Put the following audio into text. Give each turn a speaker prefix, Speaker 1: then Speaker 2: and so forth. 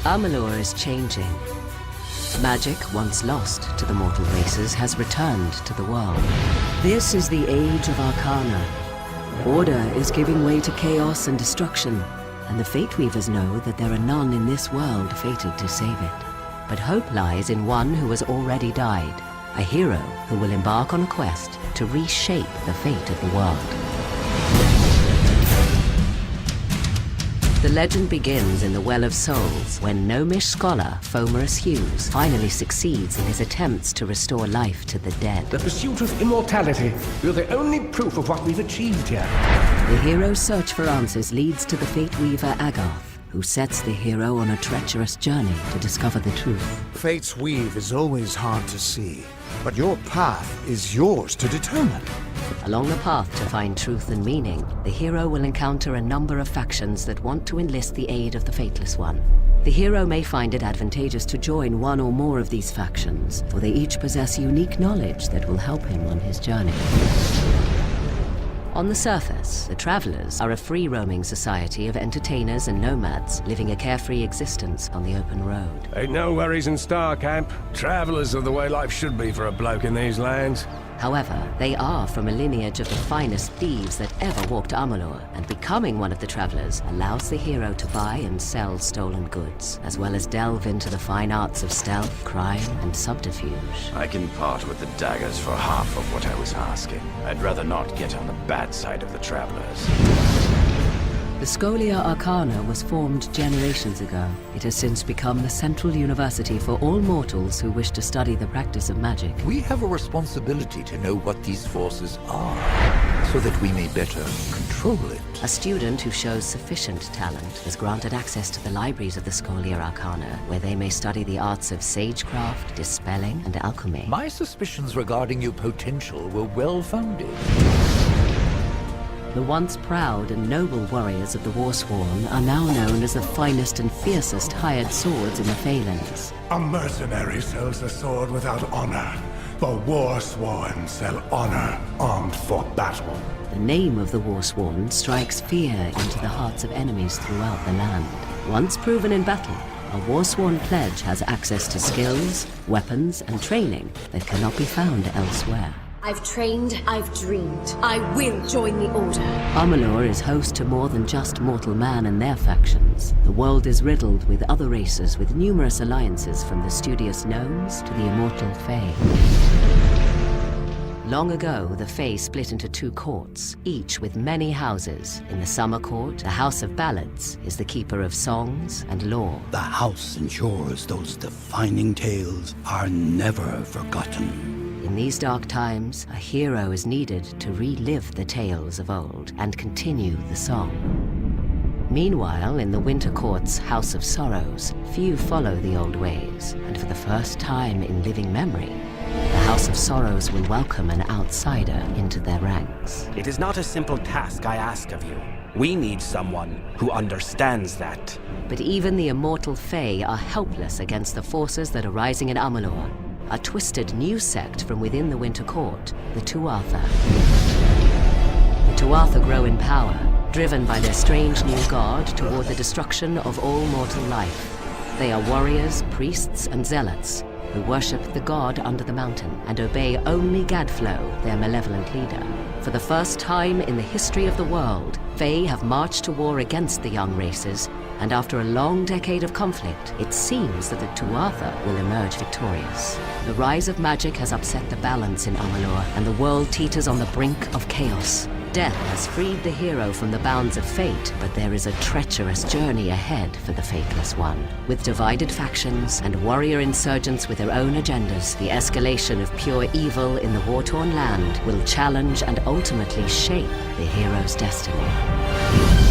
Speaker 1: Amalur is changing. Magic, once lost to the mortal races, has returned to the world. This is the age of Arcana. Order is giving way to chaos and destruction, and the Fate Weavers know that there are none in this world fated to save it. But hope lies in one who has already died, a hero who will embark on a quest to reshape the fate of the world. The legend begins in the Well of Souls, when gnomish scholar Fomerus Hughes finally succeeds in his attempts to restore life to the dead.
Speaker 2: The pursuit of immortality. You're the only proof of what we've achieved here.
Speaker 1: The hero's search for answers leads to the Fate Weaver Agarth, who sets the hero on a treacherous journey to discover the truth.
Speaker 3: Fate's weave is always hard to see, but your path is yours to determine.
Speaker 1: Along the path to find truth and meaning, the hero will encounter a number of factions that want to enlist the aid of the Fateless One. The hero may find it advantageous to join one or more of these factions, for they each possess unique knowledge that will help him on his journey. On the surface, the Travelers are a free-roaming society of entertainers and nomads living a carefree existence on the open road.
Speaker 2: Ain't no worries in Star Camp. Travelers are the way life should be for a bloke in these lands.
Speaker 1: However, they are from a lineage of the finest thieves that ever walked Amalur, and becoming one of the Travelers allows the hero to buy and sell stolen goods, as well as delve into the fine arts of stealth, crime, and subterfuge.
Speaker 4: I can part with the daggers for half of what I was asking. I'd rather not get on the bad side of the Travelers.
Speaker 1: The Scholia Arcana was formed generations ago. It has since become the central university for all mortals who wish to study the practice of magic.
Speaker 5: We have a responsibility to know what these forces are, so that we may better control it.
Speaker 1: A student who shows sufficient talent is granted access to the libraries of the Scholia Arcana, where they may study the arts of sagecraft, dispelling, and alchemy.
Speaker 5: My suspicions regarding your potential were well-founded.
Speaker 1: The once proud and noble warriors of the Warsworn are now known as the finest and fiercest hired swords in the Phalanx.
Speaker 6: A mercenary sells a sword without honor. The Warsworn sell honor armed for battle.
Speaker 1: The name of the Warsworn strikes fear into the hearts of enemies throughout the land. Once proven in battle, a Warsworn pledge has access to skills, weapons, and training that cannot be found elsewhere.
Speaker 7: I've trained, I've dreamed. I will join the Order.
Speaker 1: Amalur is host to more than just mortal man and their factions. The world is riddled with other races with numerous alliances, from the studious gnomes to the immortal Fae. Long ago, the Fae split into two courts, each with many houses. In the Summer Court, the House of Ballads is the keeper of songs and lore.
Speaker 8: The house ensures those defining tales are never forgotten.
Speaker 1: In these dark times, a hero is needed to relive the tales of old and continue the song. Meanwhile, in the Winter Court's House of Sorrows, few follow the old ways, and for the first time in living memory, the House of Sorrows will welcome an outsider into their ranks.
Speaker 9: It is not a simple task I ask of you. We need someone who understands that.
Speaker 1: But even the immortal Fae are helpless against the forces that are rising in Amalur. A twisted new sect from within the Winter Court, the Tuatha. The Tuatha grow in power, driven by their strange new god toward the destruction of all mortal life. They are warriors, priests, and zealots who worship the god under the mountain and obey only Gadflow, their malevolent leader. For the first time in the history of the world, Fae have marched to war against the young races, and after a long decade of conflict, it seems that the Tuatha will emerge victorious. The rise of magic has upset the balance in Amalur, and the world teeters on the brink of chaos. Death has freed the hero from the bounds of fate, but there is a treacherous journey ahead for the Fateless One. With divided factions and warrior insurgents with their own agendas, the escalation of pure evil in the war-torn land will challenge and ultimately shape the hero's destiny.